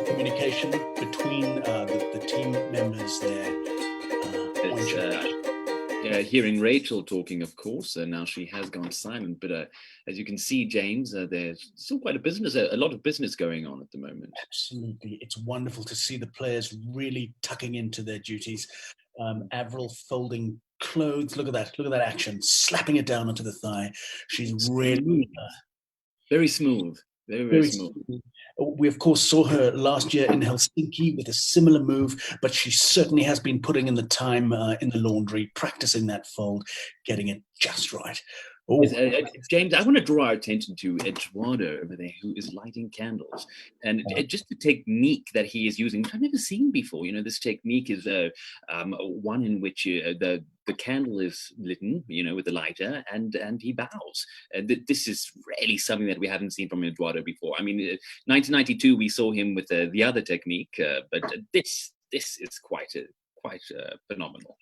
communication between the team members there. Hearing Rachel talking, of course, now she has gone silent, but as you can see, James, there's still quite a lot of business going on at the moment. Absolutely. It's wonderful to see the players really tucking into their duties. Avril folding clothes. Look at that action, slapping it down onto the thigh. She's really very smooth. Very smooth. We, of course, saw her last year in Helsinki with a similar move, but she certainly has been putting in the time in the laundry, practicing that fold, getting it just right. James, I want to draw our attention to Eduardo over there, who is lighting candles, and just the technique that he is using, which I've never seen before. You know, this technique is one in which the candle is lit, with the lighter, and he bows. This is really something that we haven't seen from Eduardo before. I mean, 1992 we saw him with the other technique, but this is quite phenomenal.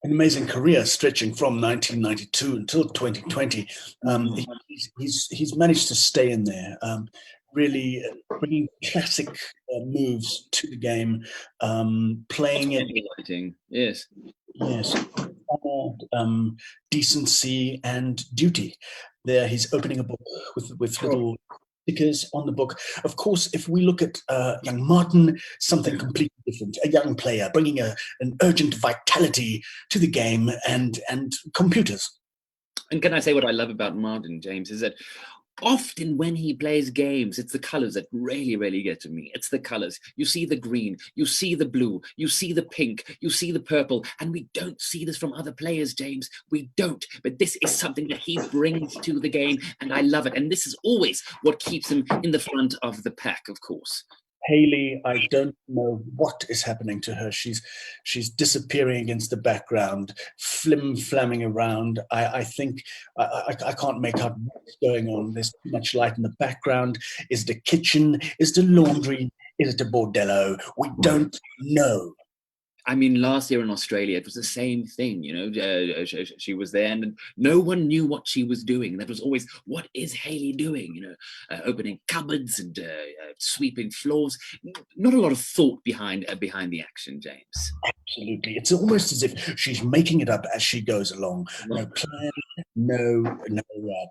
An amazing career stretching from 1992 until 2020. He's managed to stay in there, really bringing classic moves to the game, playing it. Yes. Decency and duty. There, he's opening a book with little stickers on the book. Of course, if we look at young Martin, something completely different. A young player bringing an urgent vitality to the game and computers. And can I say what I love about Martin, James, is that often when he plays games, it's the colors that really get to me. It's the colors. You see the green, you see the blue, you see the pink, you see the purple, and we don't see this from other players, James. We don't. But this is something that he brings to the game, and I love it. And this is always what keeps him in the front of the pack, of course. Hayleigh, I don't know what is happening to her. She's disappearing against the background, flim-flamming around. I think I can't make out what's going on. There's too much light in the background. Is it a kitchen? Is it a laundry? Is it a bordello? We don't know. I mean, last year in Australia, it was the same thing, she was there and no one knew what she was doing. That was always, what is Hayleigh doing? Opening cupboards and sweeping floors. Not a lot of thought behind the action, James. Absolutely. It's almost as if she's making it up as she goes along. No plan, no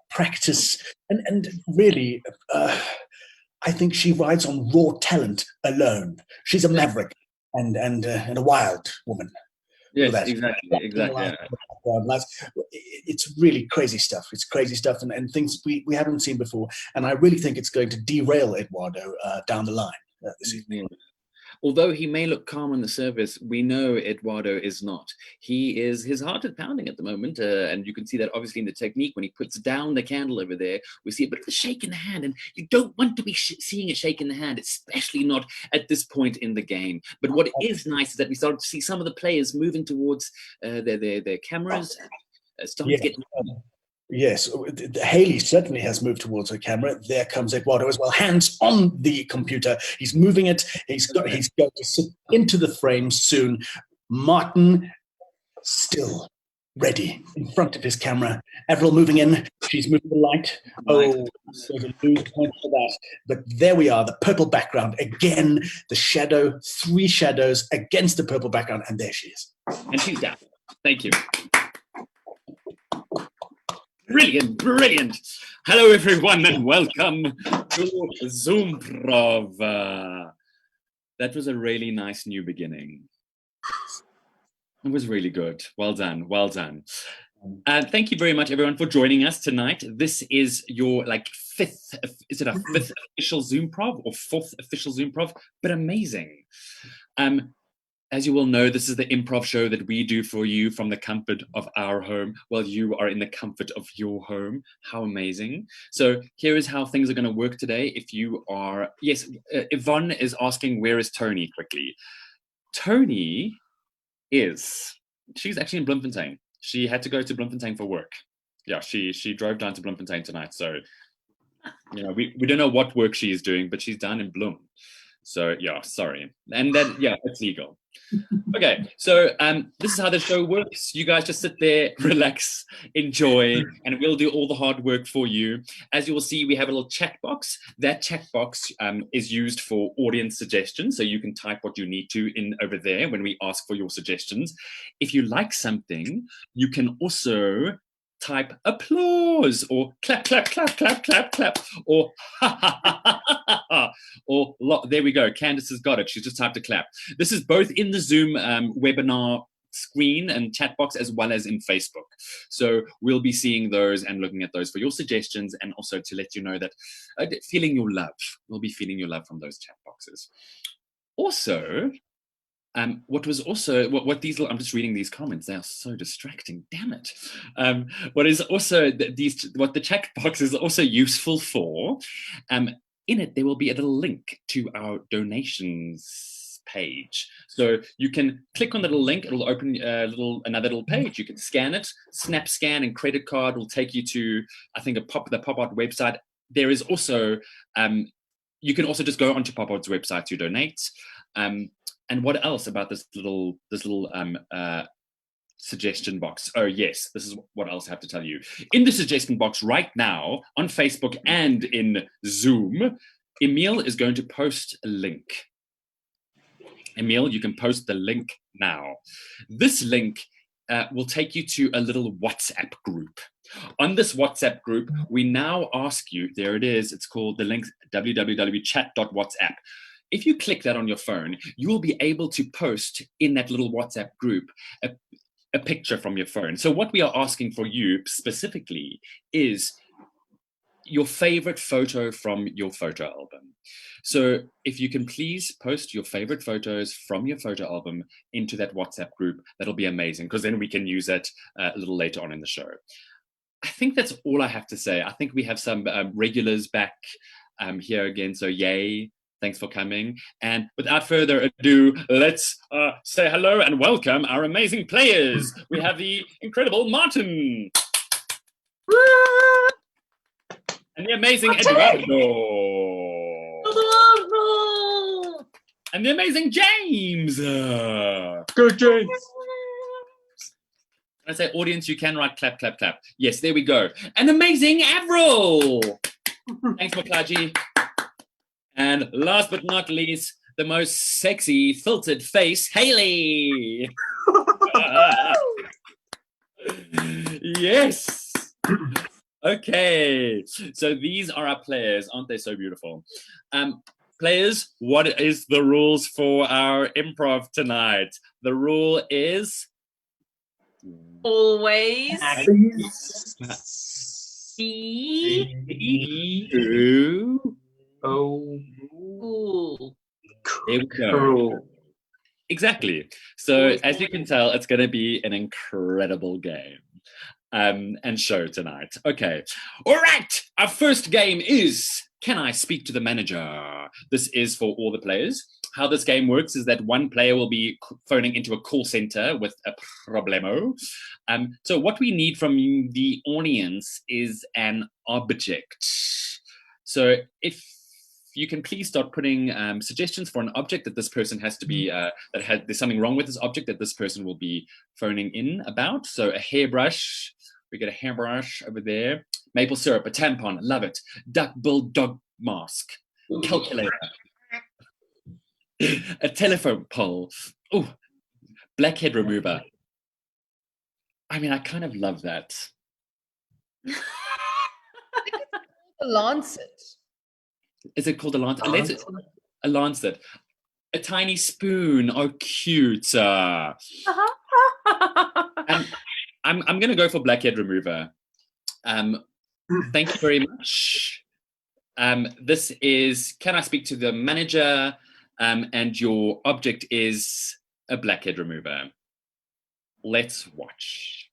practice. And really, I think she rides on raw talent alone. She's a maverick. And a wild woman. Yes, exactly. It's really crazy stuff. It's crazy stuff and things we haven't seen before. And I really think it's going to derail Eduardo down the line this evening. Although he may look calm on the surface, we know Eduardo is not. His heart is pounding at the moment, and you can see that obviously in the technique. When he puts down the candle over there, we see a bit of a shake in the hand, and you don't want to be seeing a shake in the hand, especially not at this point in the game. But what is nice is that we started to see some of the players moving towards their cameras, starting to get... Yes, Hayleigh certainly has moved towards her camera. There comes Eduardo as well, hands on the computer. He's moving it. He's going to sit into the frame soon. Martin still ready in front of his camera. Avril moving in. She's moving the light. Oh, there's a lose point for that. But there we are, the purple background. Again, the shadow, 3 shadows against the purple background, and there she is. And she's down. Thank you. Brilliant. Hello, everyone, and welcome to ZoomProv. That was a really nice new beginning. It was really good. Well done. Thank you very much, everyone, for joining us tonight. This is your fifth official ZoomProv or 4th official ZoomProv, but amazing. As you will know, this is the improv show that we do for you from the comfort of our home while you are in the comfort of your home. How amazing. So here is how things are going to work today. If you are... Yes, Yvonne is asking, where is Tony, quickly? Tony she's actually in Bloemfontein. She had to go to Bloemfontein for work. Yeah, she drove down to Bloemfontein tonight. So, we don't know what work she is doing, but she's down in Bloem. So yeah, sorry. And then, yeah, it's legal. Okay, so this is how the show works. You guys just sit there, relax, enjoy, and we'll do all the hard work for you. As you will see, we have a little chat box. That chat box is used for audience suggestions, so you can type what you need to in over there when we ask for your suggestions. If you like something, you can also type applause or clap, clap, clap, clap, clap, clap, or ha, ha, ha, ha, ha, ha, or there we go. Candace has got it. She's just typed a clap. This is both in the Zoom webinar screen and chat box as well as in Facebook. So we'll be seeing those and looking at those for your suggestions, and also to let you know that feeling your love. We'll be feeling your love from those chat boxes. Also, what was also what these, I'm just reading these comments, they are so distracting, damn it. What is also what the chat box is also useful for, in it there will be a little link to our donations page, so you can click on the little link. It'll open another little page. You can scan it, snap scan, and credit card will take you to, I think, the pop art website. There is also you can also just go onto pop art's website to donate. And what else about this little suggestion box? Oh yes, this is what else I have to tell you. In the suggestion box right now on Facebook and in Zoom, Emil is going to post a link. Emil, you can post the link now. This link will take you to a little WhatsApp group. On this WhatsApp group, we now ask you, there it is, it's called the link www.chat.whatsapp. If you click that on your phone, you will be able to post in that little WhatsApp group a picture from your phone. So what we are asking for you specifically is your favorite photo from your photo album. So if you can please post your favorite photos from your photo album into that WhatsApp group, that'll be amazing, because then we can use it a little later on in the show. I think that's all I have to say. I think we have some regulars back here again, so yay. Thanks for coming. And without further ado, let's say hello and welcome our amazing players. We have the incredible Martin. And the amazing Eduardo. And the amazing James. Good, James. I say, audience, you can write clap, clap, clap. Yes, there we go. An amazing Avril. Thanks, Maklaji. And last but not least, the most sexy filtered face, Hayleigh. Yes. Okay. So these are our players. Aren't they so beautiful? Players, what is the rules for our improv tonight? The rule is always be cool. There we go. Exactly. So as you can tell, it's going to be an incredible game and show tonight. Okay. All right. Our first game is Can I Speak to the Manager? This is for all the players. How this game works is that one player will be phoning into a call center with a problemo. So what we need from the audience is an object. So if you can please start putting suggestions for an object that this person has to be, there's something wrong with this object that this person will be phoning in about. So a hairbrush, we get a hairbrush over there. Maple syrup, a tampon, love it. Duck bill dog mask, calculator. A telephone pole. Oh, blackhead remover. I mean, I kind of love that. A lancet. Is it called a lancet? A lancet. A tiny spoon. Oh, cute. I'm going to go for blackhead remover. Thank you very much. This is Can I Speak to the Manager? And your object is a blackhead remover. Let's watch.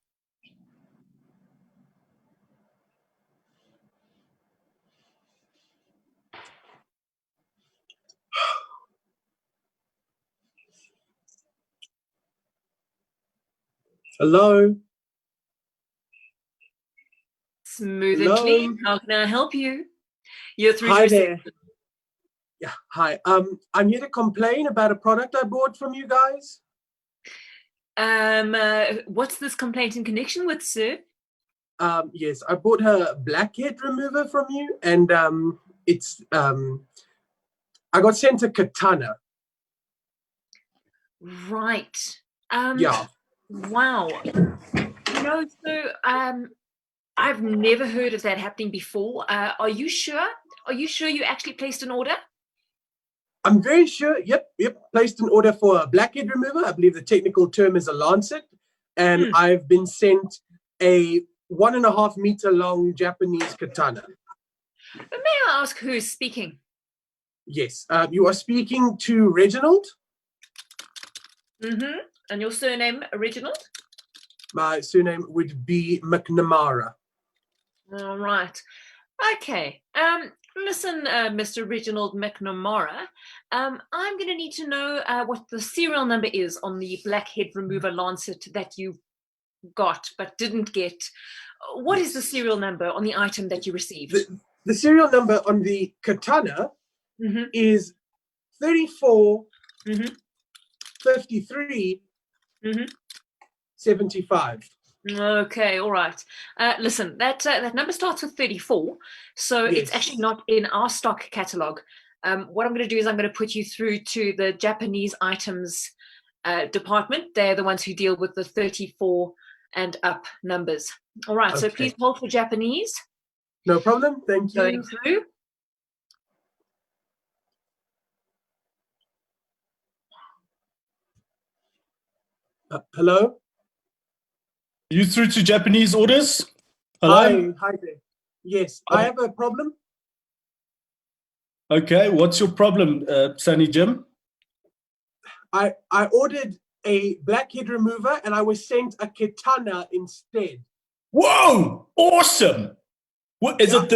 Hello. Smooth Hello? and clean. How can I help you? You're through Hi to there. Yeah, hi. I'm here to complain about a product I bought from you guys. What's this complaint in connection with, sir? Yes, I bought a blackhead remover from you, and it's I got sent a katana. Right. Yeah. Wow. No, so I've never heard of that happening before. Are you sure? Are you sure you actually placed an order? I'm very sure. Yep. Placed an order for a blackhead remover. I believe the technical term is a lancet, and I've been sent a 1.5 meter long Japanese katana. May I ask who is speaking? Yes. You are speaking to Reginald. Mm-hmm. And your surname, Reginald? My surname would be McNamara. All right. Okay. Listen, Mr. Reginald McNamara, I'm going to need to know what the serial number is on the blackhead remover lancet that you got but didn't get. What is the serial number on the item that you received? The serial number on the katana is 34 53 75. Okay, all right. Listen, that number starts with 34, so it's actually not in our stock catalog. What I'm going to do is I'm going to put you through to the Japanese items department. They're the ones who deal with the 34 and up numbers. All right, so please hold for Japanese. No problem. Thank you. Going through. Hello? You through to Japanese orders? Hello? Hi there. Yes, I have a problem. Okay, what's your problem, Sunny Jim? I ordered a blackhead remover and I was sent a katana instead. Whoa! Awesome! What is it?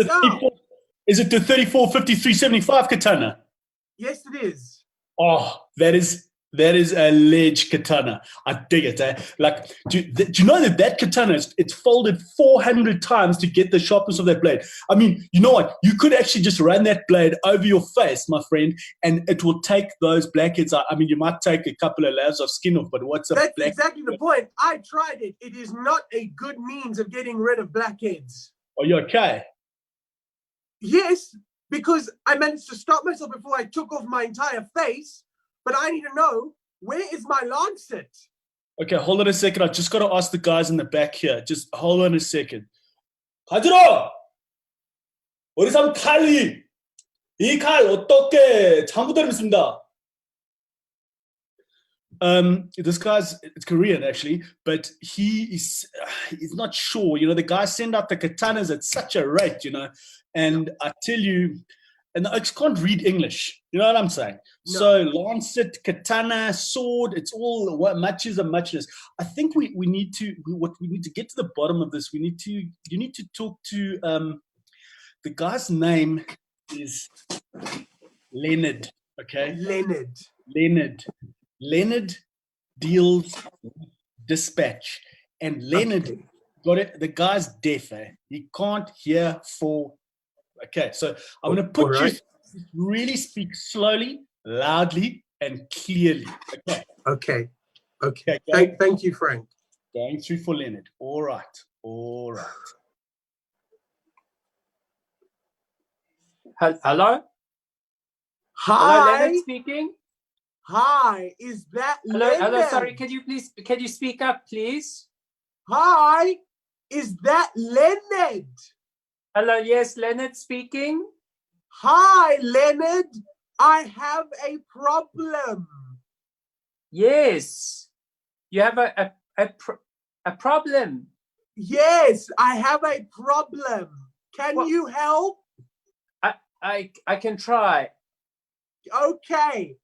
Is it the 34, 53, 75 katana? Yes, it is. Oh, that is a ledge katana. I dig it. Like, do you know that katana it's folded 400 times to get the sharpness of that blade? I mean, you know what? You could actually just run that blade over your face, my friend, and it will take those blackheads out. I mean, you might take a couple of layers of skin off, but That's exactly the point. I tried it. It is not a good means of getting rid of blackheads. Are you okay? Yes, because I managed to stop myself before I took off my entire face. But I need to know, where is my lancet? Okay, hold on a second. I just got to ask the guys in the back here. Just hold on a second. 가들어! 우리 삼 칼이 이 칼 어떻게 잘못되어 있습니다. This guy's it's Korean actually, but he's not sure. You know, the guys send out the katanas at such a rate, you know, and I tell you, and I just can't read English. You know what I'm saying? No. So lancet, katana, sword, it's all what matches and muchness. I think we need to get to the bottom of this. You need to talk to the guy's name is Leonard. Okay, Leonard deals with dispatch, and Leonard got it. The guy's deaf. He can't hear for. Okay, so I'm going to put you. Really speak slowly, loudly, and clearly. Okay. Thank you, Frank. Going through for Leonard. All right. Hello? Hi. Hello, Leonard speaking. Hi, is that Leonard? Hello, sorry, can you speak up, please? Hi, is that Leonard? Hello, yes, Leonard speaking. Hi, Leonard. I have a problem. Yes, you have a problem. Yes, I have a problem. Can you help? I can try. Okay.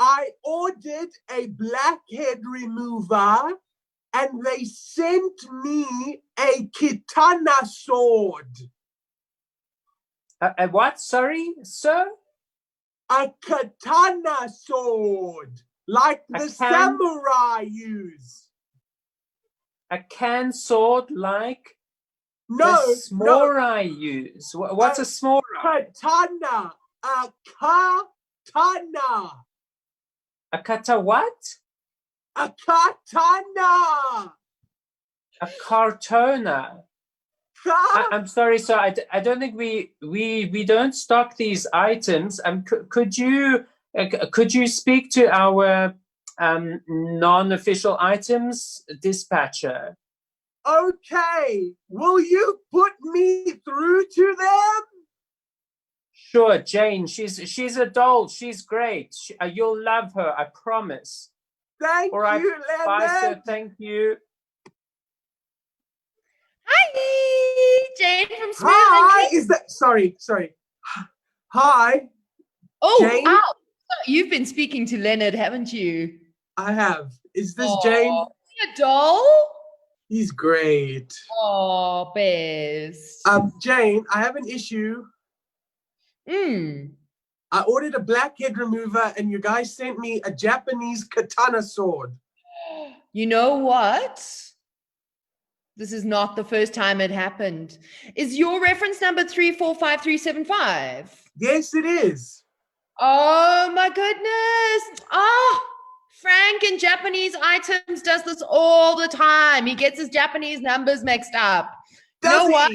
I ordered a blackhead remover and they sent me a katana sword. A what? Sorry, sir? A katana sword, like the samurai use. A can sword like the samurai use. What's a samurai? Katana, a katana. A kata what? A katana. A cartona. I'm sorry, sir. I don't think we don't stock these items. Could you speak to our non-official items dispatcher? Okay, will you put me through to them? Sure, Jane. She's a doll. She's great. You'll love her. I promise. Thank All right. you, Bye, sir. Leonard. Thank you. Hi, Jane from Smooth Hi, and Clean. is that sorry? Hi, Oh, Jane? ow. You've been speaking to Leonard, haven't you? I have. Is this Oh, Jane? is he a doll? He's great. Oh, best. Jane, I have an issue. I ordered a blackhead remover and you guys sent me a Japanese katana sword. You know what? This is not the first time it happened. Is your reference number 345375? Yes, it is. Oh my goodness. Oh, Frank in Japanese items does this all the time. He gets his Japanese numbers mixed up. You know what?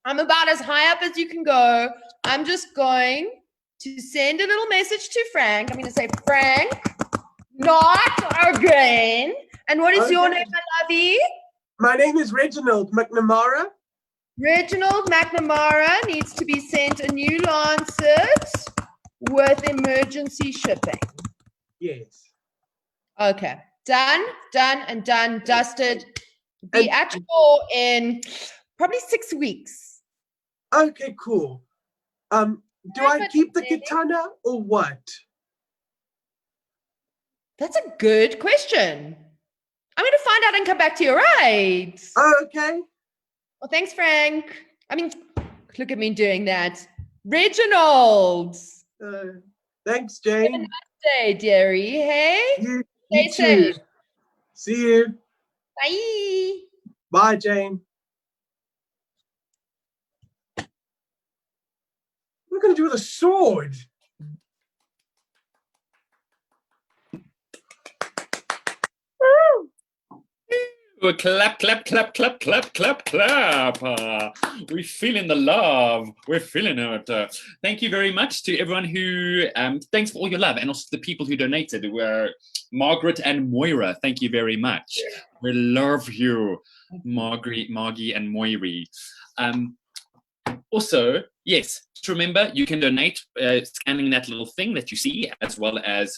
I'm about as high up as you can go. I'm just going to send a little message to Frank. I'm going to say, Frank, not again. And what is your name, my lovey? My name is Reginald McNamara. Reginald McNamara needs to be sent a new Lancet with emergency shipping. Yes. Okay. Done, and done, dusted. Be at your door in probably 6 weeks. Okay, cool. Do I keep the katana or what? That's a good question. I'm going to find out and come back to you, right? Okay. Well, thanks, Frank. I mean, look at me doing that. Reginald. Thanks, Jane. Have a nice day, dearie. Hey? You Stay too. safe. See you. Bye. Bye, Jane. What are we going to do with a sword? Clap, clap, clap, clap, clap, clap, clap. We're feeling the love. We're feeling it. Thank you very much to everyone who, thanks for all your love, and also the people who donated. Were Margaret and Moira. Thank you very much. We love you, Margie and Moiri. Also, yes, just remember you can donate scanning that little thing that you see, as well as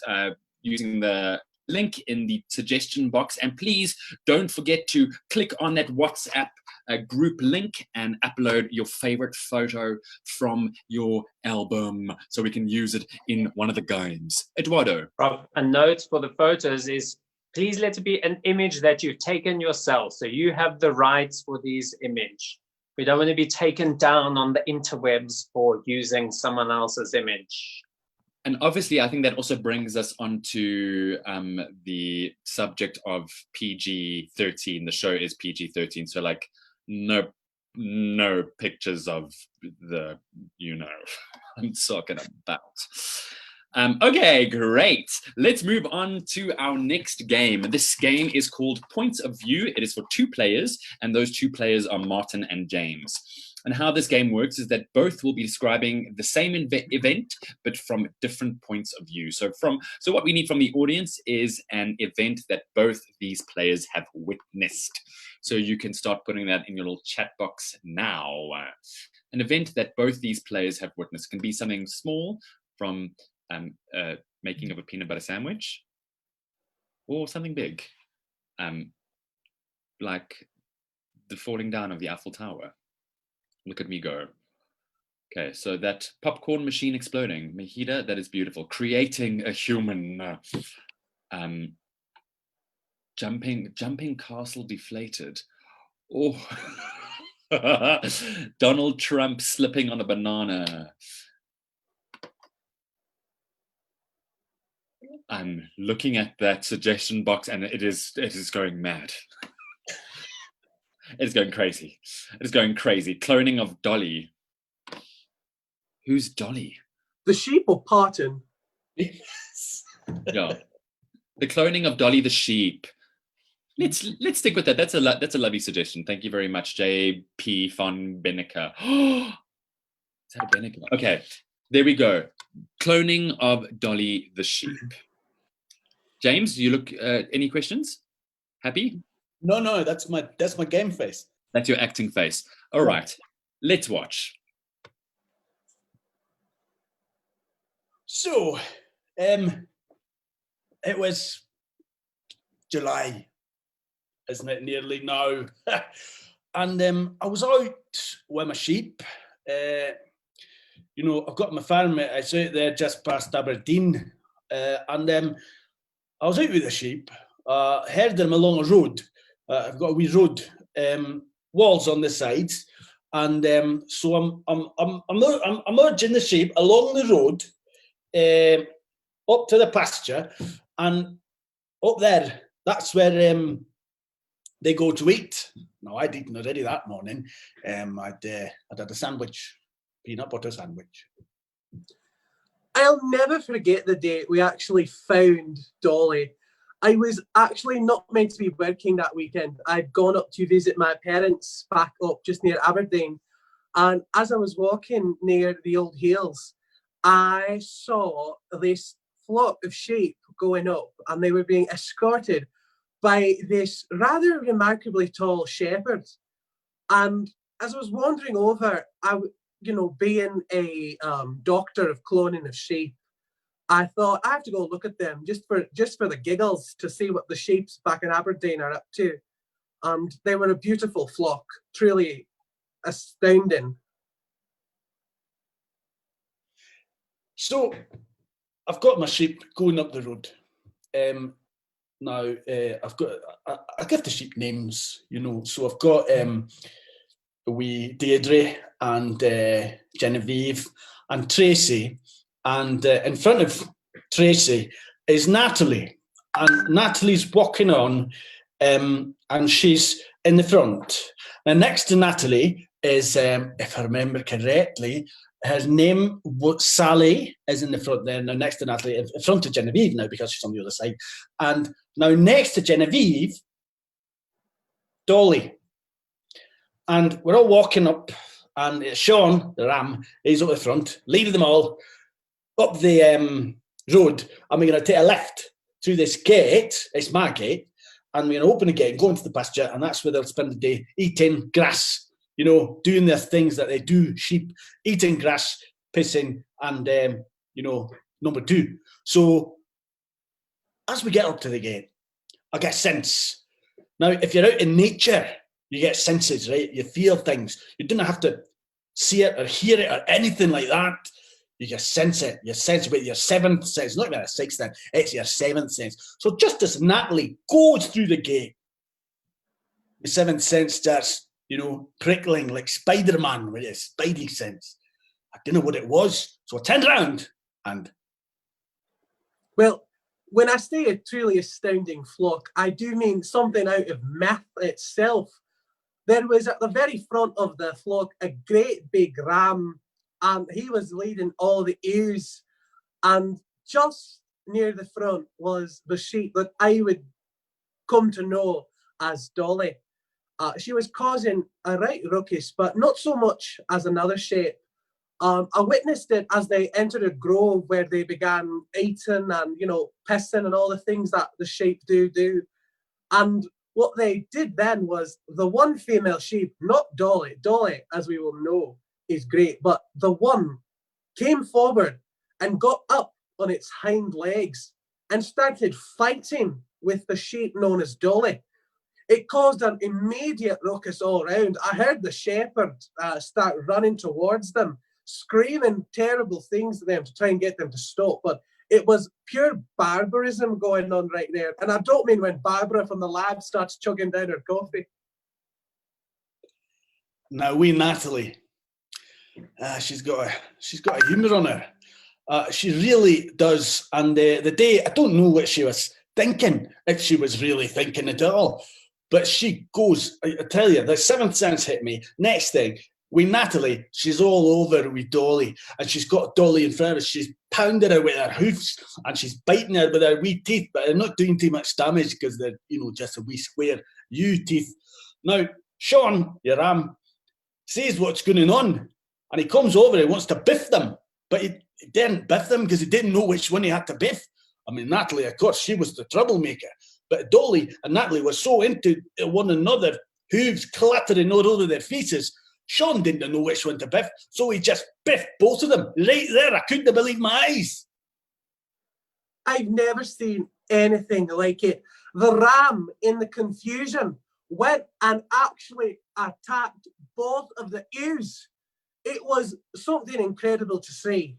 using the link in the suggestion box. And please don't forget to click on that WhatsApp group link and upload your favorite photo from your album so we can use it in one of the games. Eduardo. Rob, a note for the photos is please let it be an image that you've taken yourself. So you have the rights for these image. We don't want to be taken down on the interwebs for using someone else's image. And obviously, I think that also brings us onto the subject of PG-13. The show is PG-13, so like no pictures of the, I'm talking about. Okay, great. Let's move on to our next game. This game is called Points of View. It is for 2 players, and those 2 players are Martin and James. And how this game works is that both will be describing the same event, but from different points of view. So what we need from the audience is an event that both these players have witnessed. So you can start putting that in your little chat box now. An event that both these players have witnessed can be something small, from making of a peanut butter sandwich, or something big, like the falling down of the Eiffel Tower. Look at me go. Okay, so that popcorn machine exploding. Mahida, that is beautiful. Creating a human. Jumping castle deflated. Oh. Donald Trump slipping on a banana. I'm looking at that suggestion box and it is going mad. It's going crazy. It is going crazy. Cloning of Dolly. Who's Dolly? The sheep or Parton? Yeah. The cloning of Dolly the sheep. Let's stick with that. That's a lovely suggestion. Thank you very much, J.P. von Benneker. Is that a Benneker? Okay, there we go. Cloning of Dolly the sheep. James, you look. Any questions? Happy? No, that's my game face. That's your acting face. All right, let's watch. So, it was July, isn't it? Nearly now. And I was out with my sheep. I've got my farm. It's out there just past Aberdeen. And I was out with the sheep. Heard them along a road. I've got a wee road, walls on the sides, and so I'm urging the sheep along the road, up to the pasture, and up there, that's where they go to eat. Now, I'd eaten already that morning. I'd had a sandwich, peanut butter sandwich. I'll never forget the day we actually found Dolly. I was actually not meant to be working that weekend. I'd gone up to visit my parents back up just near Aberdeen. And as I was walking near the old hills, I saw this flock of sheep going up, and they were being escorted by this rather remarkably tall shepherd. And as I was wandering over, being a doctor of cloning of sheep, I thought I have to go look at them just for the giggles to see what the sheep back in Aberdeen are up to. And they were a beautiful flock, truly astounding. So I've got my sheep going up the road. Now I give the sheep names, So I've got wee Deirdre and Genevieve and Tracy. And in front of Tracy is Natalie. And Natalie's walking on, and she's in the front. And next to Natalie is, if I remember correctly, her name was Sally, is in the front there. Now next to Natalie, in front of Genevieve now, because she's on the other side. And now next to Genevieve, Dolly. And we're all walking up, and it's Sean, the ram, he's up the front, leading them all up the road, and we're going to take a left through this gate. It's my gate, and we're going to open the gate and go into the pasture, and that's where they'll spend the day eating grass, doing their things that they do, sheep, eating grass, pissing, and, number two. So as we get up to the gate, I get sense. Now, if you're out in nature, you get senses, right? You feel things. You don't have to see it or hear it or anything like that. You just sense it. You sense it with your seventh sense. Not even a sixth sense. It's your seventh sense. So just as Natalie goes through the gate, the seventh sense starts, prickling like Spider-Man with his spidey sense. I didn't know what it was. So I turned around and... Well, when I say a truly astounding flock, I do mean something out of myth itself. There was at the very front of the flock a great big ram, and he was leading all the ewes. And just near the front was the sheep that I would come to know as Dolly. She was causing a right ruckus, but not so much as another sheep. I witnessed it as they entered a grove where they began eating and, pissing and all the things that the sheep do. And what they did then was the one female sheep, not Dolly, as we will know, is great, but the one came forward and got up on its hind legs and started fighting with the sheep known as Dolly. It caused an immediate ruckus all around. I heard the shepherd start running towards them, screaming terrible things to them to try and get them to stop, but it was pure barbarism going on right there. And I don't mean when Barbara from the lab starts chugging down her coffee. Now, wee Natalie, she's got a humour on her. She really does. And the day, I don't know what she was thinking, if she was really thinking at all. But she goes, I tell you, the seventh sense hit me. Next thing, with Natalie, she's all over with Dolly, and she's got Dolly in front of her. She's pounding her with her hoofs, and she's biting her with her wee teeth, but they're not doing too much damage because they're, just a wee square teeth. Now, Sean, your ram, sees what's going on, and he comes over, he wants to biff them, but he didn't biff them because he didn't know which one he had to biff. I mean, Natalie, of course, she was the troublemaker, but Dolly and Natalie were so into one another, hooves clattering all over their faces. Sean didn't know which one to biff, so he just biffed both of them right there. I couldn't believe my eyes. I've never seen anything like it. The ram, in the confusion, went and actually attacked both of the ewes. It was something incredible to see.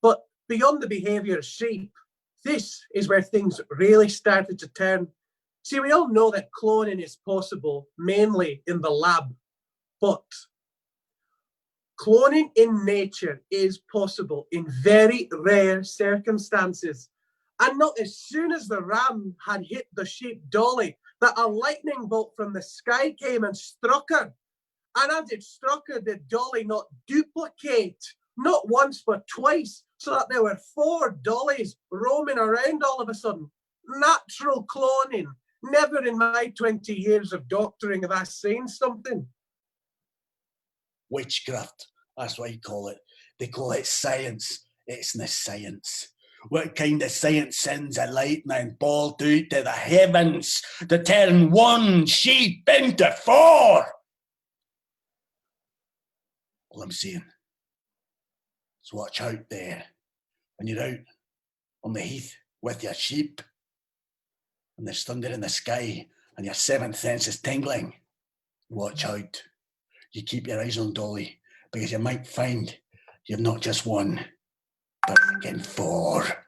But beyond the behaviour of sheep, this is where things really started to turn. See, we all know that cloning is possible, mainly in the lab, but cloning in nature is possible in very rare circumstances. And not as soon as the ram had hit the sheep Dolly, that a lightning bolt from the sky came and struck her. And as it struck her, did Dolly not duplicate, not once but twice, so that there were 4 Dollys roaming around all of a sudden. Natural cloning. Never in my 20 years of doctoring have I seen something. Witchcraft, that's what you call it. They call it science. It's no science. What kind of science sends a lightning bolt out to the heavens to turn 1 sheep into 4? All I'm saying is watch out there when you're out on the heath with your sheep and there's thunder in the sky and your 7th sense is tingling. Watch out. You keep your eyes on Dolly, because you might find you've not just 1, but again 4.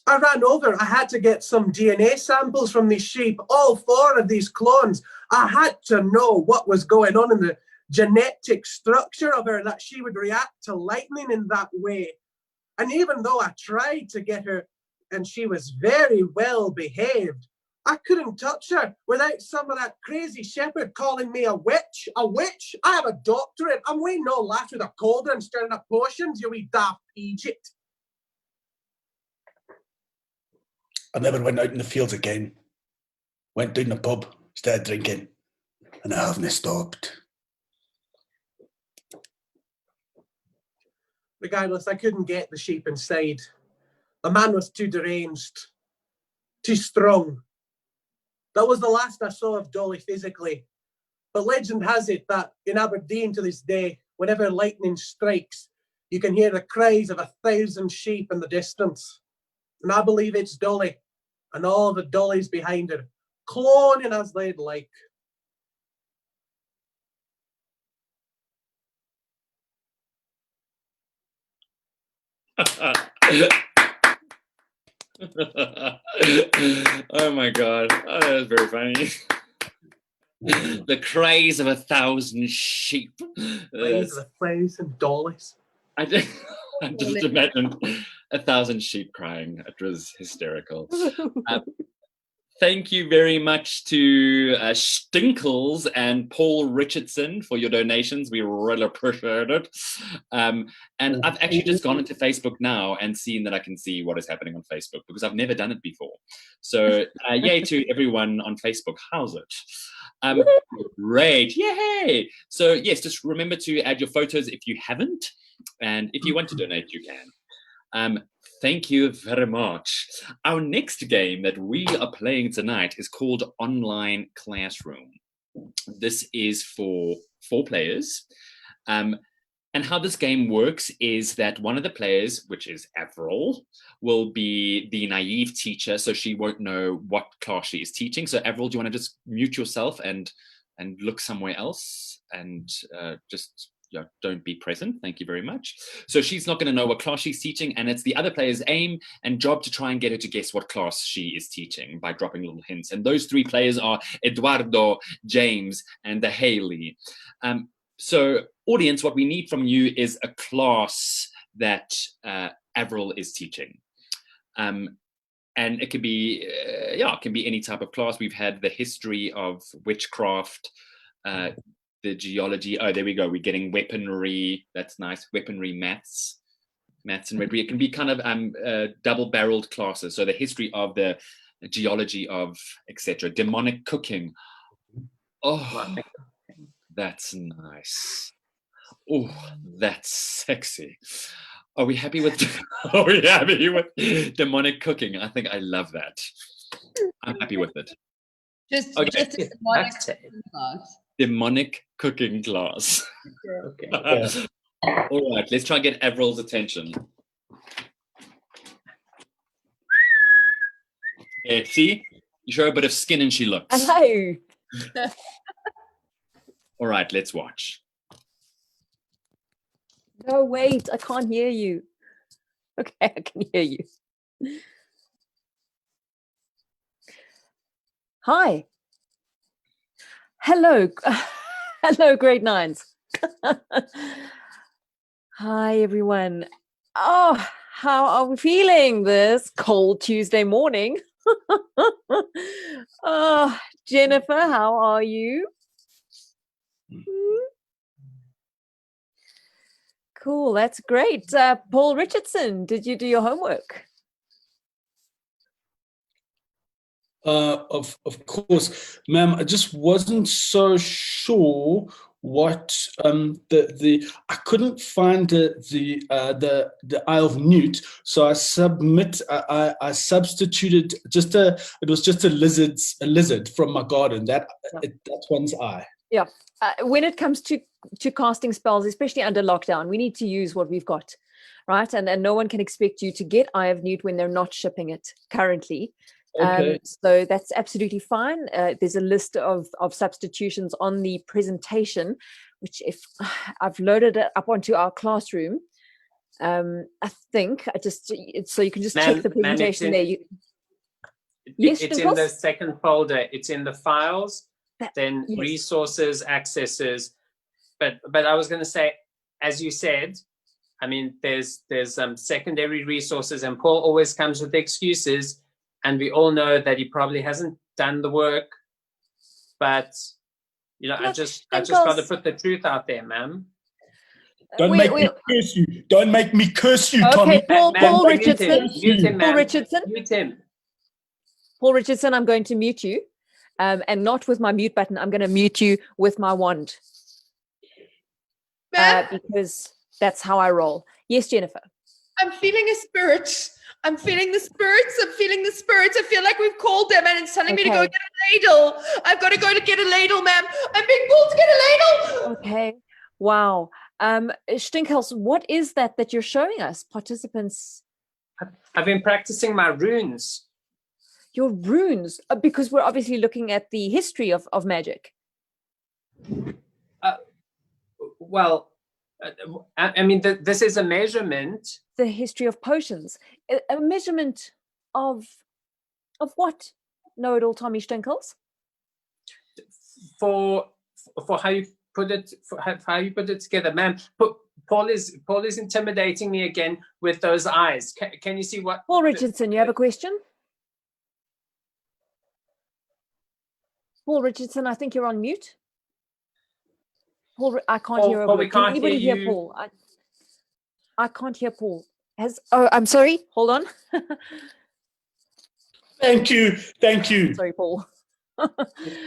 I ran over. I had to get some DNA samples from these sheep, all 4 of these clones. I had to know what was going on in the genetic structure of her, that she would react to lightning in that way. And even though I tried to get her, and she was very well behaved, I couldn't touch her without some of that crazy shepherd calling me a witch. A witch? I have a doctorate. I'm way no laugh with a cauldron stirring up potions, you wee daft Egypt. I never went out in the fields again. Went down the pub, started drinking, and I haven't stopped. Regardless, I couldn't get the sheep inside. The man was too deranged, too strong. That was the last I saw of Dolly physically. But legend has it that in Aberdeen to this day, whenever lightning strikes, you can hear the cries of 1,000 sheep in the distance. And I believe it's Dolly and all the Dollys behind her, cloning as they'd like. Oh my god, oh, that was very funny. The cries of 1,000 sheep. Cries of 1,000 Dollys. I just imagined 1,000 sheep crying. It was hysterical. Thank you very much to Stinkles and Paul Richardson for your donations. We really appreciate it. And I've actually just gone into Facebook now and seen that I can see what is happening on Facebook, because I've never done it before. So yay to everyone on Facebook. How's it? Great. Yay. So yes, just remember to add your photos if you haven't. And if you want to donate, you can. Thank you very much. Our next game that we are playing tonight is called Online Classroom. This is for 4 players. And how this game works is that one of the players, which is Avril, will be the naive teacher, so she won't know what class she is teaching. So Avril, do you want to just mute yourself and look somewhere else and just... Yeah, don't be present. Thank you very much. So she's not going to know what class she's teaching, and it's the other player's aim and job to try and get her to guess what class she is teaching by dropping little hints. And those 3 players are Eduardo, James, and the Hayleigh. So audience, what we need from you is a class that Avril is teaching. And it could be, it can be any type of class. We've had the history of witchcraft, the geology. Oh, there we go. We're getting weaponry. That's nice. Weaponry, maths and weaponry. It can be kind of double-barreled classes. So the history of the geology of etc. Demonic cooking. Oh, that's nice. Oh, that's sexy. Are we happy with demonic cooking? I think I love that. I'm happy with it. Just a demonic cooking class. Okay. All right, let's try and get Avril's attention. Yeah, see? You show her a bit of skin and she looks. Hello. All right, let's watch. No, wait, I can't hear you. Okay, I can hear you. Hi. Hello. Hello, grade 9s. Hi, everyone. Oh, how are we feeling this cold Tuesday morning? Oh, Jennifer, how are you? Cool, that's great. Paul Richardson, did you do your homework? Of course, ma'am. I just wasn't so sure what the I couldn't find the Isle of Newt, so I substituted it was just a lizard from my garden. That one's eye. Yeah. When it comes to casting spells, especially under lockdown, we need to use what we've got, right? And no one can expect you to get Eye of Newt when they're not shipping it currently. Okay. So that's absolutely fine. There's a list of substitutions on the presentation, which if I've loaded it up onto our classroom, I think so you can just check the presentation there. It's in the second folder. It's in the files, then yes. Resources, accesses. But I was going to say, as you said, I mean, there's secondary resources, and Paul always comes with excuses. And we all know that he probably hasn't done the work, but I just got to put the truth out there, ma'am. Don't make me curse you. Don't make me curse you, okay, Tommy. Paul Richardson. Mute him, Paul Richardson. Mute him. Paul Richardson, I'm going to mute you, and not with my mute button. I'm going to mute you with my wand, because that's how I roll. Yes, Jennifer. I'm feeling a spirit. I'm feeling the spirits. I'm feeling the spirits. I feel like we've called them and it's telling me to go get a ladle. I've got to go to get a ladle, ma'am. I'm being pulled to get a ladle. Okay. Wow. Stinkels, what is that you're showing us, participants? I've been practicing my runes. Your runes? Because we're obviously looking at the history of magic. I mean, this is a measurement. The history of potions. A measurement of what? Know-it-all Tommy Stinkels? For how you put it, how you put it together, ma'am. Paul is intimidating me again with those eyes. Can you see what? Paul Richardson, you have a question? Paul Richardson, I think you're on mute. Paul, I can't hear. Paul, we can't anybody hear hear Paul? I can't hear Paul. I'm sorry. Hold on. Thank you. Sorry, Paul.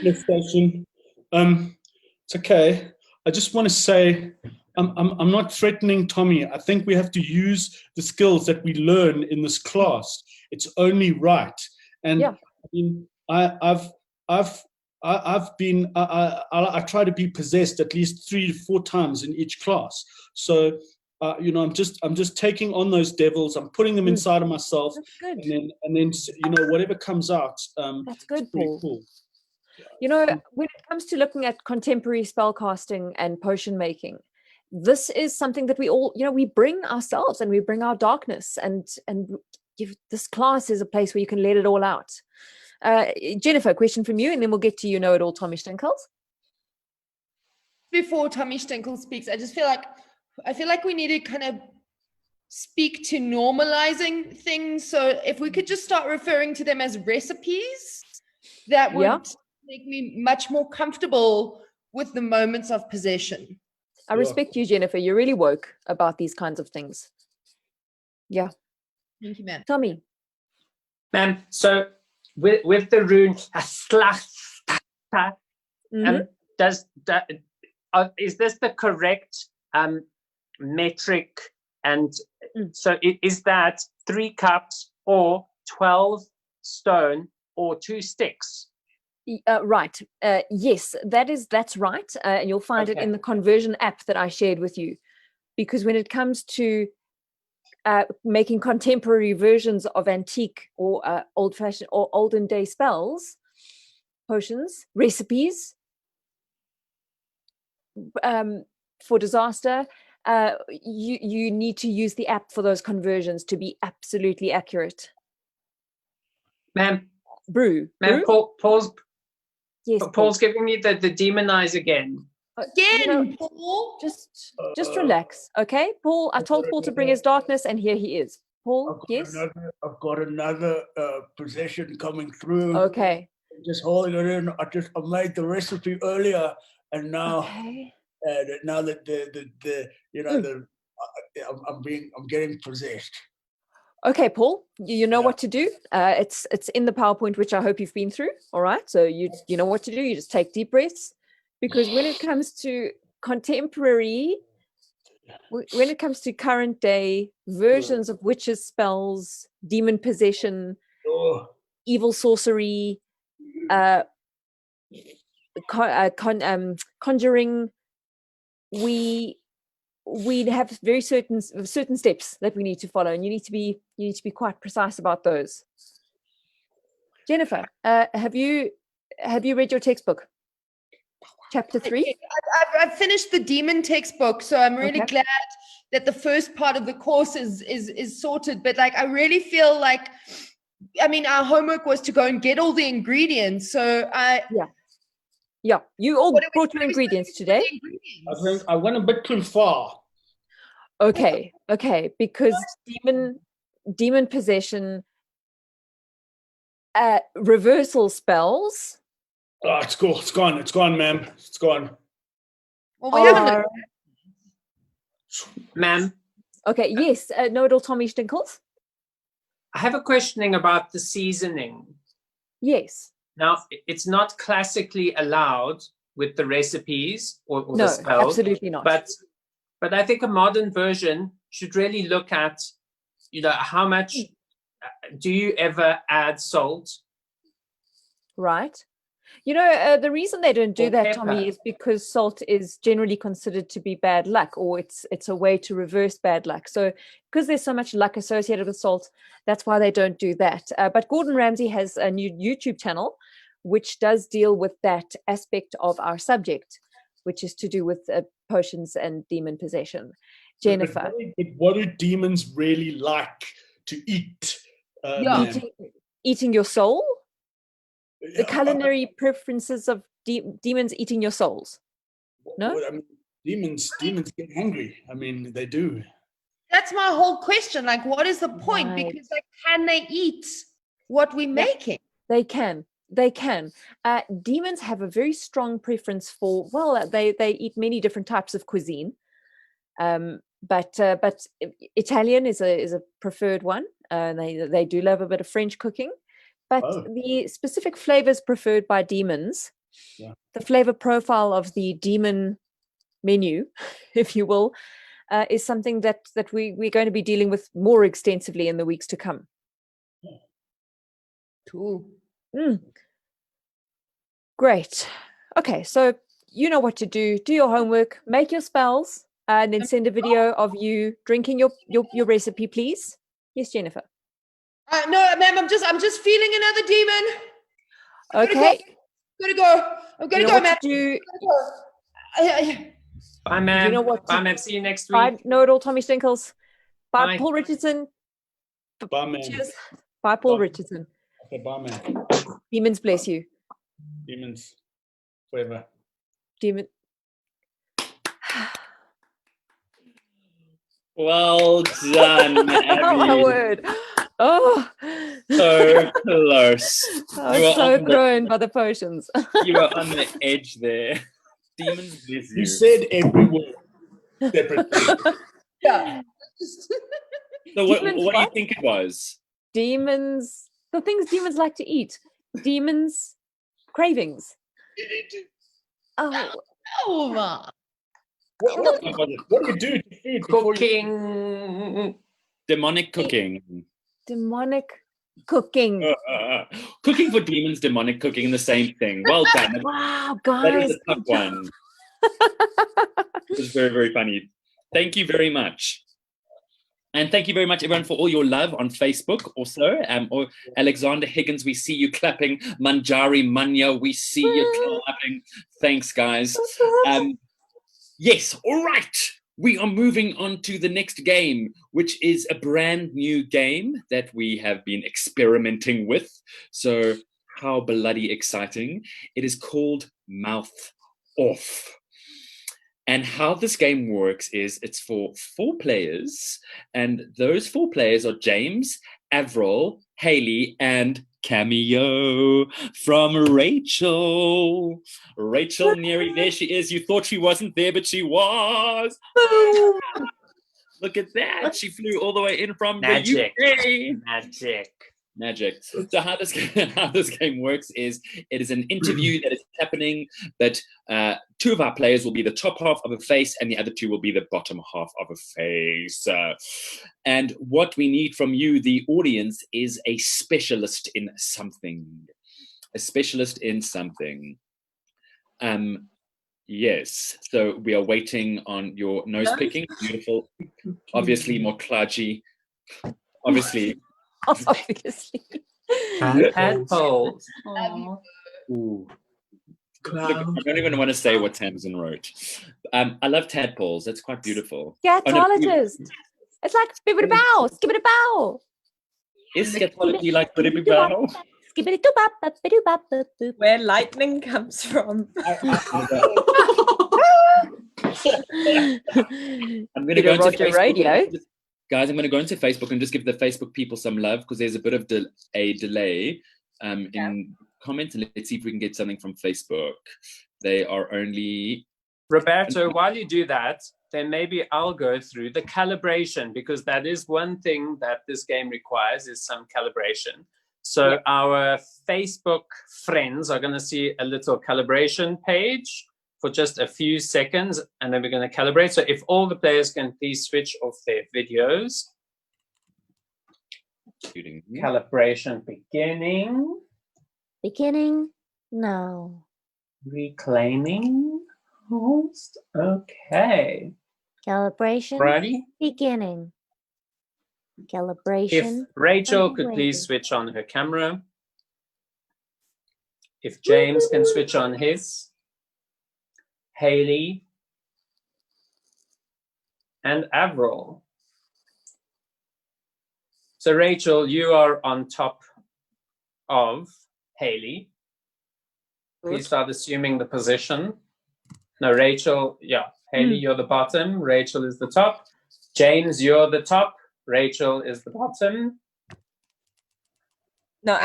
Next question. It's okay. I just want to say, I'm not threatening Tommy. I think we have to use the skills that we learn in this class. It's only right. And yeah. I mean, I've been I try to be possessed at least 3 to 4 times in each class. So I'm just taking on those devils. I'm putting them inside of myself. That's good. And then whatever comes out. That's good, Paul. Cool. When it comes to looking at contemporary spellcasting and potion making, this is something that we all, we bring ourselves and we bring our darkness, and this class is a place where you can let it all out. Jennifer, a question from you, and then we'll get to know-it-all Tommy Stinkels. Before Tommy Stinkels speaks, I feel like we need to kind of speak to normalizing things. So if we could just start referring to them as recipes, that would make me much more comfortable with the moments of possession. I respect you, Jennifer. You're really woke about these kinds of things. Yeah. Thank you, man. Tommy. Ma'am, so with the rune is this the correct metric? And so is that 3 cups or 12 stone or 2 sticks? Right. Yes, that's right. And you'll find it in the conversion app that I shared with you. Because when it comes to making contemporary versions of antique or old-fashioned or olden day spells, potions, recipes for disaster, you need to use the app for those conversions to be absolutely accurate. Ma'am, Brew. Yes, Paul's giving me the demonize again. Again, Paul. Just relax, okay? Paul, I told Paul to bring his darkness, and here he is. Paul, yes? I've got another possession coming through. Okay. Just holding it in. I made the recipe earlier, and now, now that I'm getting possessed. Okay, Paul, you know what to do. It's in the PowerPoint, which I hope you've been through. All right, so you know what to do. You just take deep breaths, because when it comes to contemporary, when it comes to current day versions of witches' spells, demon possession, evil sorcery, conjuring, we have very certain steps that we need to follow, and you need to be quite precise about those. Jennifer, have you read your textbook? Chapter 3? I've finished the demon textbook, so I'm really glad that the first part of the course is sorted. But like, I really feel like, I mean, our homework was to go and get all the ingredients. So yeah, you all brought your ingredients today. I think I went a bit too far. Okay, because demon possession, reversal spells. Oh, it's cool. It's gone, ma'am. It's gone. Well, we haven't. Ma'am. Okay, yes. Know-it-all Tommy Stinkles. I have a questioning about the seasoning. Yes. Now, it's not classically allowed with the recipes or no, the spells. Absolutely not. But I think a modern version should really look at, how much do you ever add salt? Right. The reason they don't do that, pepper. Tommy, is because salt is generally considered to be bad luck, or it's a way to reverse bad luck. So because there's so much luck associated with salt, that's why they don't do that. But Gordon Ramsay has a new YouTube channel which does deal with that aspect of our subject, which is to do with potions and demon possession. Jennifer. But what do demons really like to eat? Eating your soul? The culinary preferences of demons eating your souls? No? I mean, demons get hungry. I mean, they do. That's my whole question. Like, what is the point? Right. Because, like, can they eat what we're making? They can. Demons have a very strong preference for, they eat many different types of cuisine. But Italian is a preferred one. They do love a bit of French cooking. But the specific flavors preferred by demons, the flavor profile of the demon menu, if you will, is something that we're going to be dealing with more extensively in the weeks to come. Cool. Great. Okay, so you know what to do. Do your homework, make your spells, and then send a video of you drinking your recipe, please. Yes, Jennifer. No, ma'am, I'm just feeling another demon. Okay. I'm gonna go, ma'am. Bye, ma'am. You know what? Bye, ma'am. See you next week. Bye, know-it-all Tommy Stinkles. Bye, Bye. Paul Richardson. Bye, ma'am. Cheers. Bye, Paul Richardson. Okay, bye, ma'am. Demons bless you. Demons forever. Demon. Well done, Oh, my Abby. word. Oh, So close. I was so grown by the potions. You were on the edge there. Demons bless You you. said every word separately. Yeah. So what Demons do you what? think it was? Demons, the things demons like to eat. Demons, cravings. Oh, Oh, Ma. What do you do to food before you... Cooking. Demonic cooking. demonic cooking. Cooking for demons, demonic cooking, the same thing. Well done. Wow, That guys. was a tough one. It was very, very funny. Thank you very much. And thank you very much, everyone, for all your love on Facebook also. Or Alexander Higgins, we see you clapping. Manjari Manya, we see you clapping. Thanks, guys. Yes, all right. We are moving on to the next game, which is a brand new game that we have been experimenting with. So how bloody exciting. It is called Mouth Off. And how this game works is it's for 4 players, and those 4 players are James, Avril, Hayleigh, and cameo from Rachel. Rachel, Neri, there she is. You thought she wasn't there, but she was. Boom. Look at that. She flew all the way in from Magic. the UK. Magic. So how this game works is it is an interview that is happening, but 2 of our players will be the top half of a face and the other 2 will be the bottom half of a face. And what we need from you, the audience, is a specialist in something. A specialist in something. Yes, so we are waiting on your nose picking. Beautiful. Obviously more clergy. Obviously. Obviously. Tadpoles. Ooh. Look, I don't even want to say what Tamsin wrote. I love tadpoles. That's quite beautiful. Scatologist. It's like skibbity bow, skibbity bow. Is scatology like Bibbidi Bow? Skibbity doo bop, bop, doo bop, boop, boop. Where lightning comes from. I'm going to go into Roger Facebook. Radio. Guys, I'm going to go into Facebook and just give the Facebook people some love because there's a bit of a delay in comments. And let's see if we can get something from Facebook. They are only... Roberto, while you do that, then maybe I'll go through the calibration, because that is one thing that this game requires, is some calibration. So our Facebook friends are going to see a little calibration page for just a few seconds, and then we're going to calibrate. So if all the players can please switch off their videos. Calibration beginning. Beginning now. Reclaiming host. Okay. Calibration Ready? beginning. If Calibration. Rachel could please switch on her camera. If James can switch on his. Hayleigh. And Avril. So Rachel, you are on top of Hayleigh. Please start assuming the position. No, Rachel, yeah. Hayleigh, you're the bottom. Rachel is the top. James, you're the top. Rachel is the bottom. No,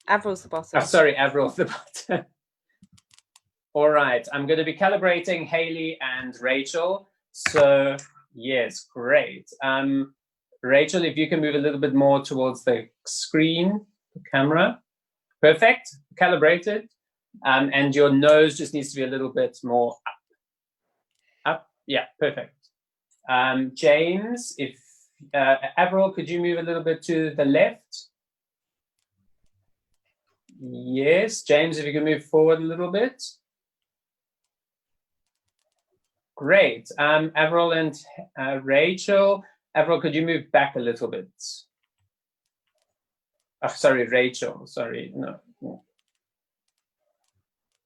Avril's the bottom. Oh, sorry, Avril's the bottom. All right, I'm going to be calibrating Hayleigh and Rachel. So, yes, great. Rachel, if you can move a little bit more towards the screen, the camera. Perfect, calibrated. And your nose just needs to be a little bit more up. Up, yeah, perfect. James, if Avril, could you move a little bit to the left? Yes, James, if you can move forward a little bit. Great. Avril and Rachel. Avril, could you move back a little bit? Oh, sorry, Rachel. Sorry, no.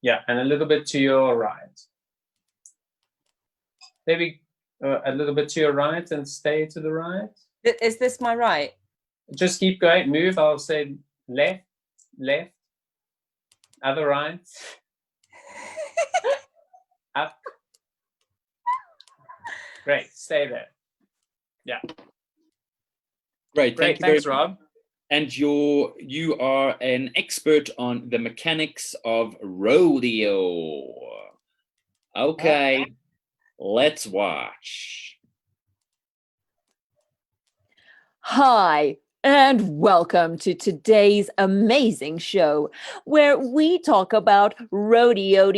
Yeah, and a little bit to your right. Maybe a little bit to your right and stay to the right. Is this my right? Just keep going. Move. I'll say left, left, other right, up. Great. Stay there. Yeah. Great. Great. Thank you Thanks, very much. Rob. And you are an expert on the mechanics of rodeo. Okay, let's watch. Hi, and welcome to today's amazing show where we talk about rodeo.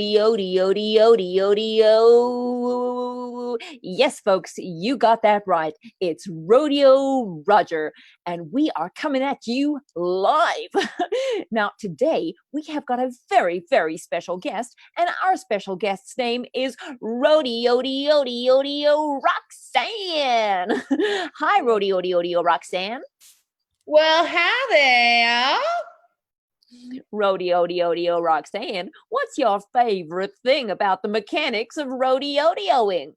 Yes, folks, you got that right. It's Rodeo Roger, and we are coming at you live. Now, today we have got a very, very special guest, and our special guest's name is Rodeo Roxanne. Hi, Rodeo Roxanne. Well, hi there. Rodeo Roxanne, what's your favorite thing about the mechanics of rodeoing?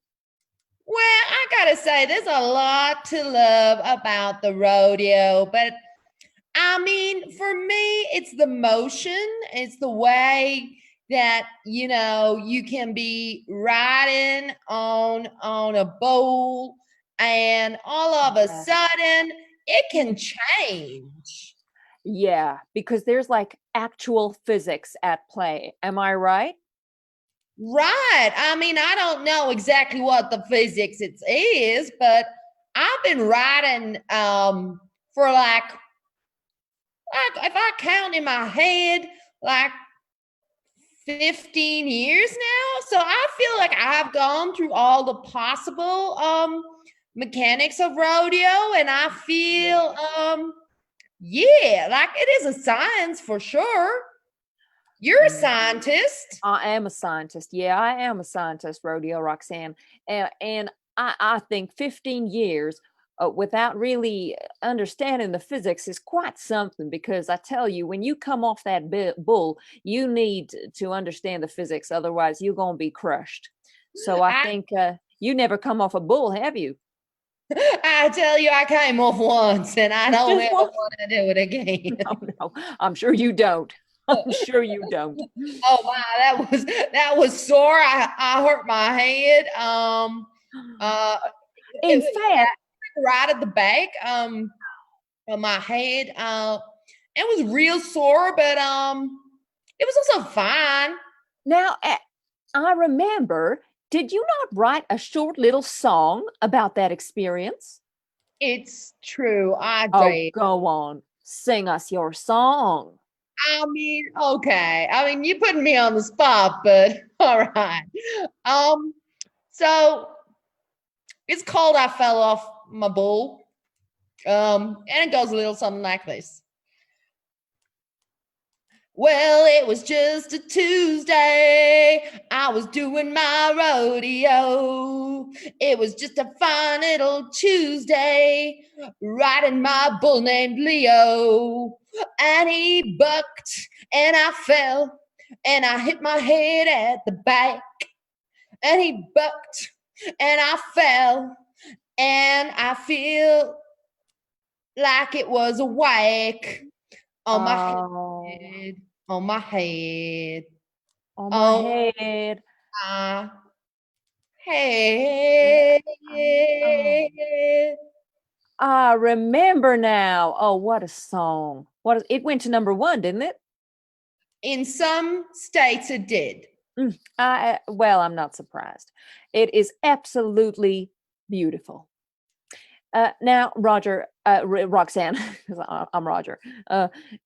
Well, I gotta say, there's a lot to love about the rodeo, but I mean, for me, it's the motion, it's the way that you can be riding on a bull, and all of a sudden it can change. Yeah, because there's like actual physics at play. Am I right? Right. I mean, I don't know exactly what the physics it is, but I've been riding for like if I count in my head, like 15 years now. So I feel like I've gone through all the possible mechanics of rodeo, and I feel like it is a science for sure. You're a scientist. I am a scientist. Yeah, I am a scientist, Rodeo Roxanne. And I think 15 years without really understanding the physics is quite something, because I tell you, when you come off that bull, you need to understand the physics. Otherwise, you're going to be crushed. So I think you never come off a bull, have you? I tell you, I came off once, and I don't ever want to do it again. No, I'm sure you don't. I'm sure you don't. Oh my, that was sore. I hurt my head. In fact, right at the back of my head. It was real sore, but it was also fine. Now, I remember, did you not write a short little song about that experience? It's true, I Oh, did. go on. Sing us your song. I mean, okay. I mean, you're putting me on the spot, but all right. So it's called I Fell Off My Bull. And it goes a little something like this. Well, it was just a Tuesday. I was doing my rodeo. It was just a fine little Tuesday, riding my bull named Leo. And he bucked, and I fell, and I hit my head at the back. And he bucked, and I fell, and I feel like it was a whack on my head. On my head. On my head. My head. I remember now. Oh, what a song. It went to #1, didn't it? In some states it did. Well, I'm not surprised. It is absolutely beautiful. Now, Roger, Roxanne, I'm Roger.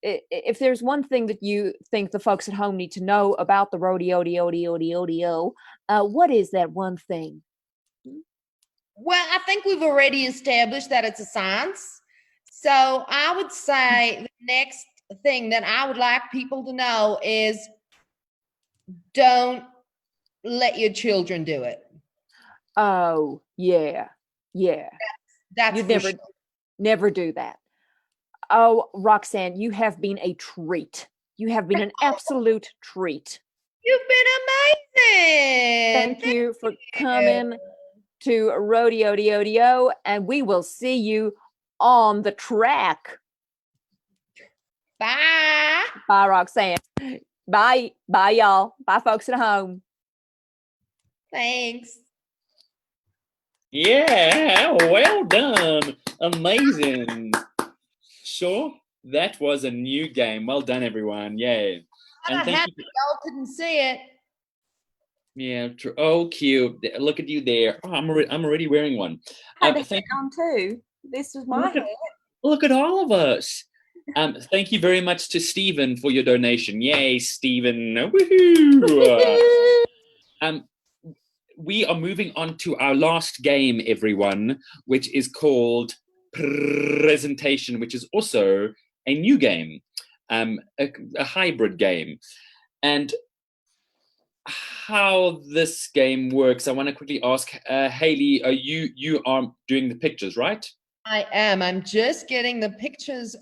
If there's one thing that you think the folks at home need to know about the rodeo, what is that one thing? Well, I think we've already established that it's a science. So I would say the next thing that I would like people to know is don't let your children do it. Oh, yeah. That's You'd never do that. Oh, Roxanne, you have been a treat. You have been an absolute treat. You've been amazing. Thank you for coming to Rodeo, and we will see you on the track. Bye. Bye, Roxanne. Bye, y'all. Bye, folks at home. Thanks. Yeah, well done. Amazing. Sure, that was a new game. Well done, everyone. Yay. And thank you. Y'all couldn't see it. Yeah, true. Oh, cute. Look at you there. Oh, I'm already wearing one. Had a Thank hat on too. This was my Look at- hair. Look at all of us. Thank you very much to Stephen for your donation. Yay, Stephen. Woohoo! We are moving on to our last game, everyone, which is called Presentation, which is also a new game, a hybrid game. And how this game works, I want to quickly ask Hayleigh, you are doing the pictures, right? I am. I'm just getting the pictures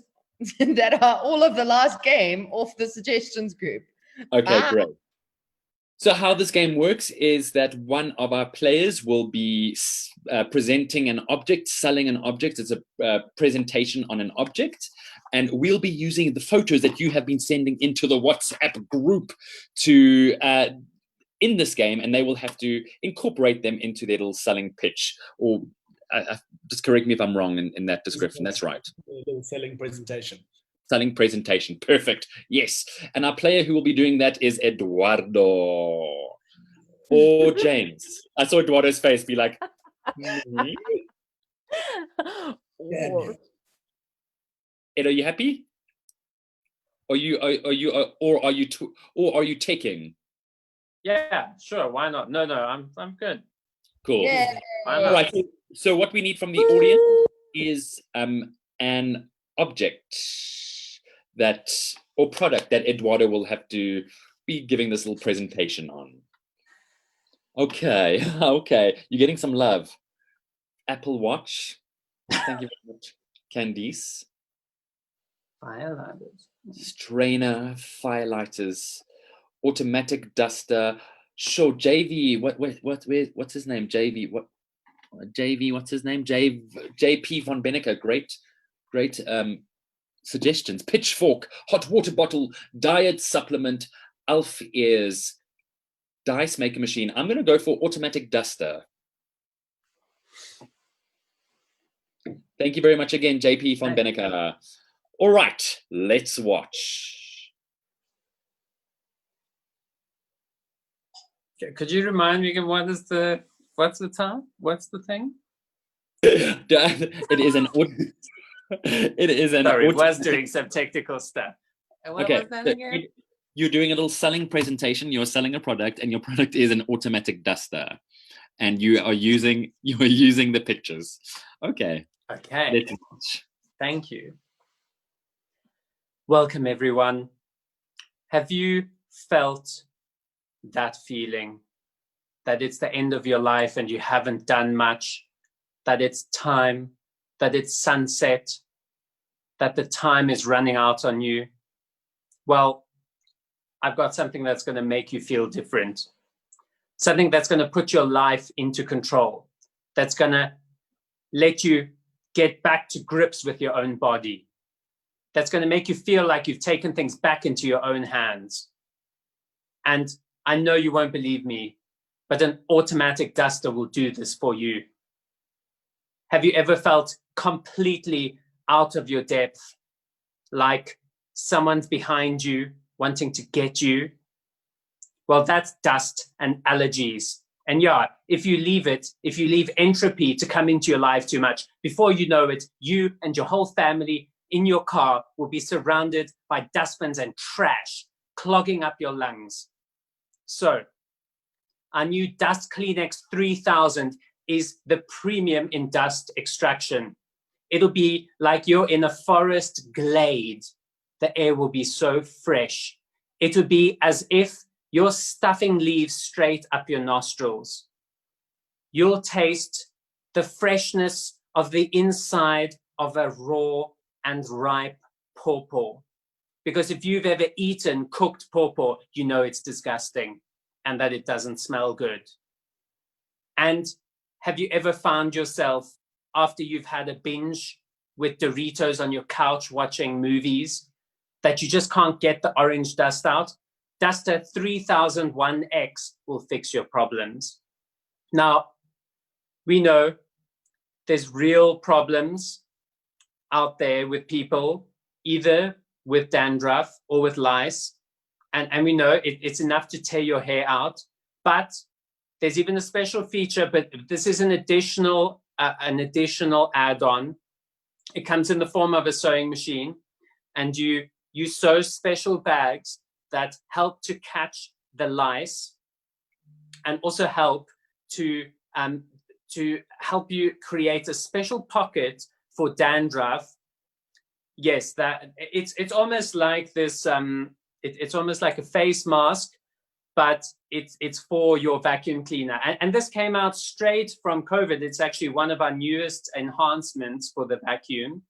that are all of the last game off the suggestions group. Okay, great. So how this game works is that one of our players will be presenting an object, selling an object. It's a presentation on an object. And we'll be using the photos that you have been sending into the WhatsApp group to in this game, and they will have to incorporate them into their little selling pitch. Or just correct me if I'm wrong in that description. That's right. A little selling presentation. Selling presentation. Perfect. Yes. And our player who will be doing that is Eduardo or James. I saw Eduardo's face be like, Or- Ed, are you happy? Are you taking? Yeah, sure. Why not? No, I'm good. Cool. Yeah. Why not? All right. So what we need from the audience is an object or product that Eduardo will have to be giving this little presentation on. Okay. Okay. You're getting some love. Apple Watch. Thank you very much. Candice. Firelighters. Strainer, firelighters, automatic duster. Sure, JV. What's his name? JV. What? JV. What's his name? JP von Benneker. Great suggestions. Pitchfork, hot water bottle, diet supplement, Alf ears, dice maker machine. I'm going to go for automatic duster. Thank you very much again, JP von Benneker. All right, let's watch. Could you remind me again what's the time? What's the thing? It is an. It is an. Sorry, was doing some technical stuff. What Okay, was that so again? you're doing a little selling presentation. You're selling a product, and your product is an automatic duster, and you are using the pictures. Okay. Okay. Let's watch. Thank you. Welcome, everyone. Have you felt that feeling that it's the end of your life and you haven't done much, that it's time, that it's sunset, that the time is running out on you? Well, I've got something that's going to make you feel different, something that's going to put your life into control, that's going to let you get back to grips with your own body, that's going to make you feel like you've taken things back into your own hands. And I know you won't believe me, but an automatic duster will do this for you. Have you ever felt completely out of your depth, like someone's behind you wanting to get you? Well, that's dust and allergies. And yeah, if you leave entropy to come into your life too much, before you know it, you and your whole family in your car will be surrounded by dustbins and trash clogging up your lungs. So our new Dust Kleenex 3000 is the premium in dust extraction. It'll be like you're in a forest glade. The air will be so fresh. It will be as if you're stuffing leaves straight up your nostrils. You'll taste the freshness of the inside of a raw and ripe pawpaw. Because if you've ever eaten cooked pawpaw, you know it's disgusting and that it doesn't smell good. And have you ever found yourself, after you've had a binge with Doritos on your couch watching movies, that you just can't get the orange dust out? Duster 3001X will fix your problems. Now, we know there's real problems out there with people, either with dandruff or with lice. And we know it's enough to tear your hair out. But there's even a special feature, but this is an additional add-on. It comes in the form of a sewing machine, and you sew special bags that help to catch the lice and also help to help you create a special pocket for dandruff. Yes, that it's almost like this. It's almost like a face mask, but it's for your vacuum cleaner. And this came out straight from COVID. It's actually one of our newest enhancements for the vacuum,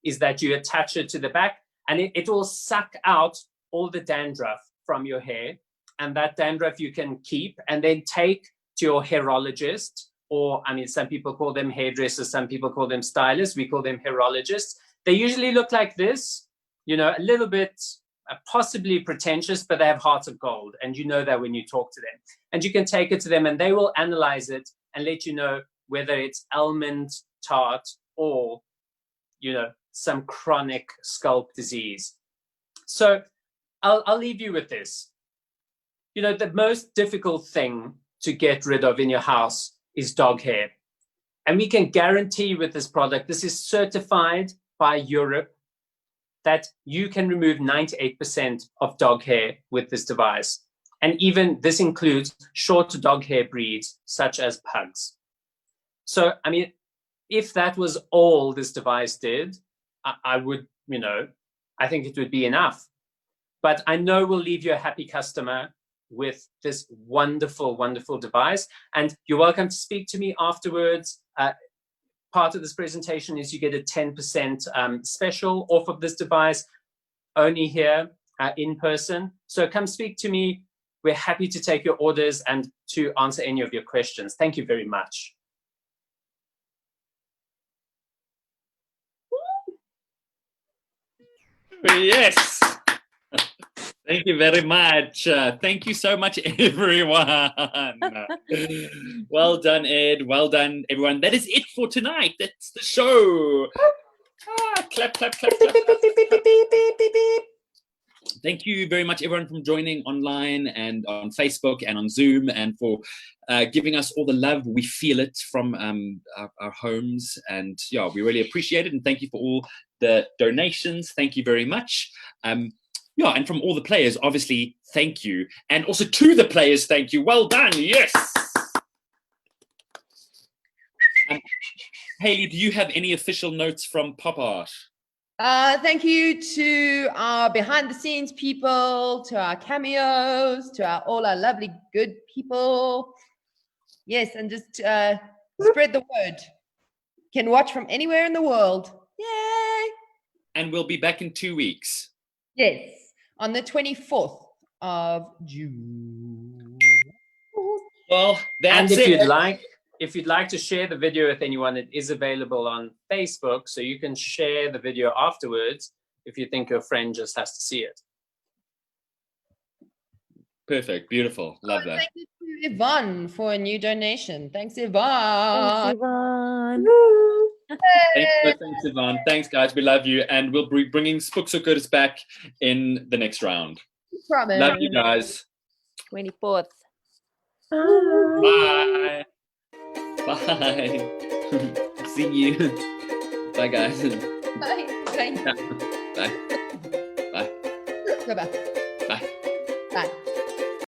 is that you attach it to the back, and it will suck out all the dandruff from your hair. And that dandruff you can keep and then take to your hairologist, or, I mean, some people call them hairdressers, some people call them stylists, we call them hairologists. They usually look like this, you know, a little bit possibly pretentious, but they have hearts of gold. And you know that when you talk to them. And you can take it to them and they will analyze it and let you know whether it's almond tart or, you know, some chronic scalp disease. So I'll leave you with this. You know, the most difficult thing to get rid of in your house is dog hair. And we can guarantee with this product, this is certified by Europe, that you can remove 98% of dog hair with this device. And even this includes short dog hair breeds, such as pugs. So, I mean, if that was all this device did, I would, you know, I think it would be enough. But I know we'll leave you a happy customer with this wonderful, wonderful device. And you're welcome to speak to me afterwards. Part of this presentation is you get a 10% special off of this device, only here in person. So come speak to me. We're happy to take your orders and to answer any of your questions. Thank you very much. Yes. Thank you very much. Thank you so much, everyone. Well done, Ed. Well done, everyone. That is it for tonight. That's the show. Clap, clap, clap, clap, clap. Thank you very much, everyone, from joining online and on Facebook and on Zoom, and for giving us all the love. We feel it from our homes, and yeah, we really appreciate it. And thank you for all the donations. Thank you very much. Yeah, and from all the players, obviously, thank you. And also to the players, thank you. Well done, yes. Hayleigh, do you have any official notes from Pop Art? Thank you to our behind the scenes people, to our cameos, to all our lovely good people. Yes, and just spread the word. Can watch from anywhere in the world. Yay! And we'll be back in 2 weeks. Yes, on the 24th of June. Well, that's and it. if you'd like to share the video with anyone, it is available on Facebook, so you can share the video afterwards if you think your friend just has to see it. Perfect, beautiful, love that. Thank you to Yvonne for a new donation. Thanks, Yvonne. Thanks, Yvonne. Thanks, Yvonne. Thanks, guys. We love you, and we'll be bringing Spookzoekers back in the next round. Promise. Love you guys. 24th. Bye. Bye. See you. Bye, guys. Bye. Bye. Bye. Bye. Goodbye.